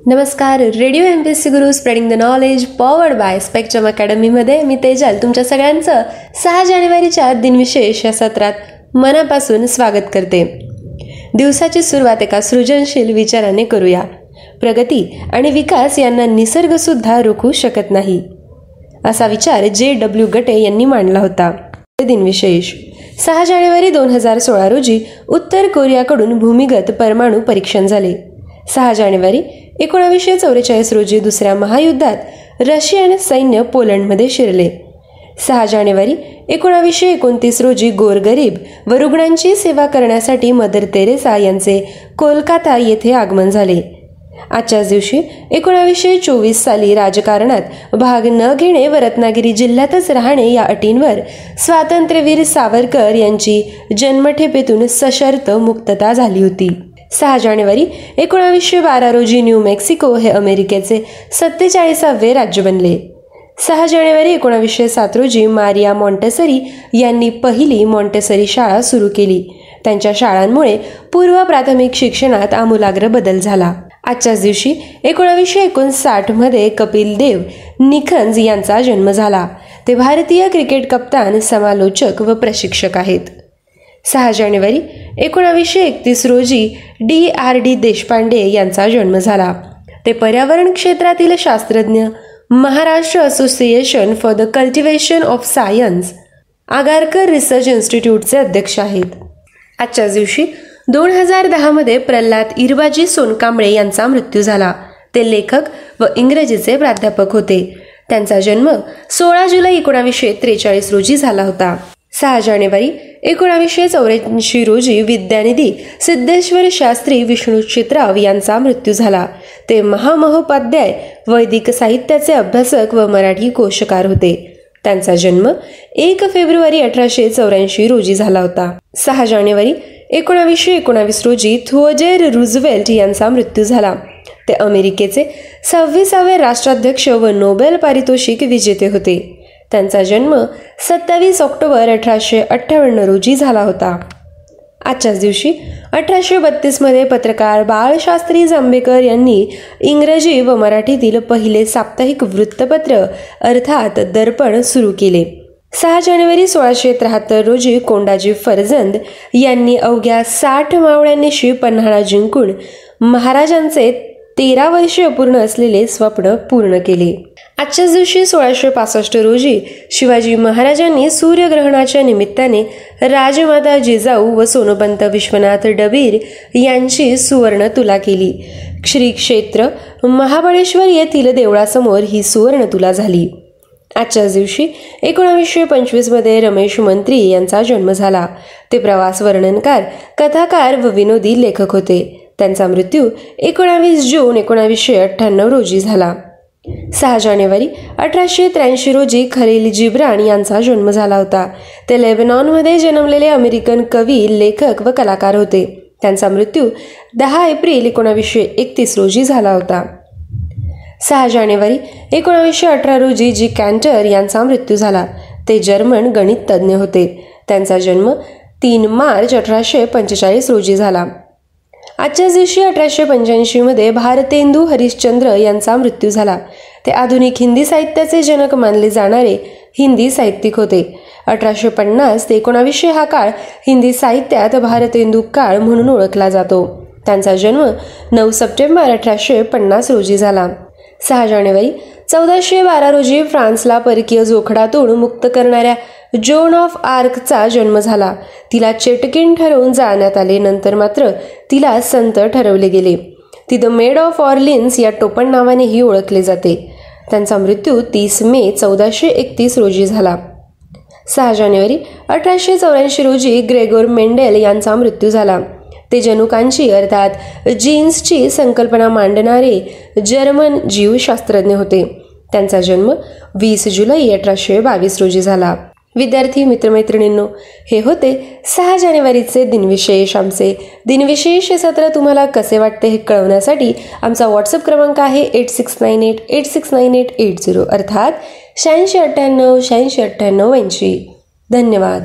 नमस्कार. Radio MPSC Guru spreading the knowledge powered by Spectrum अकॅडमीमध्ये मी तेजल तुमच्या सगळ्यांचं 6 जानेवारीच्या दिनविशेष या सत्रात मनापासून स्वागत करते. दिवसाची सुरुवात एका सृजनशील विचाराने करूया. प्रगती आणि विकास यांना निसर्गसुद्धा रोखू शकत नाही, असा विचार J.W. गटे यांनी मांडला होता. दिनविशेष 6 जानेवारी 2016 रोजी उत्तर कोरियाकडून भूमिगत परमाणु परीक्षण झाले. 6 जानेवारी 1944 रोजी दुसऱ्या महायुद्धात रशियन सैन्य पोलंडमध्ये शिरले. 6 जानेवारी 1929 रोजी गोरगरीब व रुग्णांची सेवा करण्यासाठी मदर तेरेसा यांचे कोलकाता येथे आगमन झाले. आजच्याच दिवशी 1924 साली राजकारणात भाग न घेणे व रत्नागिरी जिल्ह्यातच राहणे या अटींवर स्वातंत्र्यवीर सावरकर यांची जन्मठेपेतून सशर्त मुक्तता झाली होती. 6 जानेवारी 1912 रोजी न्यू मेक्सिको हे अमेरिकेचे 47वे राज्य बनले. 6 जानेवारी 1907 रोजी मारिया मॉन्टेसरी यांनी पहिली मॉन्टेसरी शाळा सुरू केली. त्यांच्या शाळांमुळे पूर्व प्राथमिक शिक्षणात आमूलाग्र बदल झाला. आजच्याच दिवशी 1959 मध्ये कपिल देव निखंज यांचा जन्म झाला. ते भारतीय क्रिकेट कप्तान, समालोचक व प्रशिक्षक आहेत. 6 जानेवारी 1931 रोजी D.R.D. देशपांडे यांचा जन्म झाला. ते पर्यावरण क्षेत्रातील शास्त्रज्ञ, Maharashtra Association for the Cultivation of Science, Agharkar Research इन्स्टिट्यूटचे अध्यक्ष आहेत. आजच्याच दिवशी 2010 मध्ये प्रल्हाद इरबाजी सोनकांबळे यांचा मृत्यू झाला. ते लेखक व इंग्रजीचे प्राध्यापक होते. त्यांचा जन्म 16 जुलै 1943 रोजी झाला होता. 6 जानेवारी 1984 रोजी विद्यानिधी सिद्धेश्वर शास्त्री विष्णू चित्राव यांचा मृत्यू झाला. ते महामहोपाध्याय, वैदिक साहित्याचे अभ्यासक व मराठी कोशकार होते. त्यांचा जन्म 1 फेब्रुवारी 1884 रोजी झाला होता. 6 जानेवारी 1919 रोजी थिओडोर रूझवेल्ट यांचा मृत्यू झाला. ते अमेरिकेचे 26वे राष्ट्राध्यक्ष व नोबेल पारितोषिक विजेते होते. त्यांचा जन्म 27 ऑक्टोबर 1858 रोजी झाला होता. आजच्याच दिवशी 1832 मध्ये पत्रकार बाळशास्त्री जांभेकर यांनी इंग्रजी व मराठीतील पहिले साप्ताहिक वृत्तपत्र अर्थात दर्पण सुरू केले. 6 जानेवारी 1673 रोजी कोंडाजी फर्जंद यांनी अवघ्या 60 मावळ्यांनीशी पन्हाळा जिंकून महाराजांचे 13 वर्षे अपूर्ण असलेले स्वप्न पूर्ण केले. आजच्याच दिवशी 1665 रोजी शिवाजी महाराजांनी सूर्यग्रहणाच्या निमित्ताने राजमाता जिजाऊ व सोनोपंत विश्वनाथ डबीर यांची सुवर्ण तुला केली. श्री क्षेत्र महाबळेश्वर येथील देवळासमोर ही सुवर्ण तुला झाली. आजच्याच दिवशी 1925 मध्ये रमेश मंत्री यांचा जन्म झाला. ते प्रवास वर्णनकार, कथाकार व विनोदी लेखक होते. त्यांचा मृत्यू 19 जून 1998 रोजी झाला. 6 जानेवारी 1883 रोजी खलील जिब्रान यांचा जन्म झाला होता. ते लेबनॉनमध्ये जन्मलेले अमेरिकन कवी, लेखक व कलाकार होते. त्यांचा मृत्यू 10 एप्रिल 1931 रोजी झाला होता. 6 जानेवारी 1918 रोजी जी कॅन्टर यांचा मृत्यू झाला. ते जर्मन गणित तज्ज्ञ होते. त्यांचा जन्म 3 मार्च 1845 रोजी झाला. आजच्याच दिवशी 1885 मध्ये भारतेंदू हरिश्चंद्र यांचा मृत्यू झाला. ते आधुनिक हिंदी साहित्याचे जनक मानले जाणारे हिंदी साहित्यिक होते. 1850 ते 1900 हा काळ हिंदी साहित्यात भारतेंदू काळ म्हणून ओळखला जातो. त्यांचा जन्म 9 सप्टेंबर 1850 रोजी झाला. 6 जानेवारी 1412 रोजी फ्रान्सला परकीय जोखडातून मुक्त करणाऱ्या जोन ऑफ आर्कचा जन्म झाला. तिला चेटकीण ठरवून जाळण्यात आले. नंतर मात्र तिला संत ठरवले गेले. ती द मेड ऑफ ऑर्लिन्स या टोपण नावानेही ओळखले जाते. त्यांचा मृत्यू 30 मे 1431 रोजी झाला. 6 जानेवारी 1884 रोजी ग्रेगोर मेंडेल यांचा मृत्यू झाला. ते जनुकांची अर्थात जीन्सची संकल्पना मांडणारे जर्मन जीवशास्त्रज्ञ होते. त्यांचा जन्म 20 जुलै 1822 रोजी झाला. विद्यार्थी मित्रमैत्रिणींनो, हे होते 6 जानेवारीचे दिनविशेष. आमचे दिनविशेष हे सत्र तुम्हाला कसे वाटते हे कळवण्यासाठी आमचा व्हॉट्सअप क्रमांक आहे 8698869880 अर्थात 8698 869880. धन्यवाद.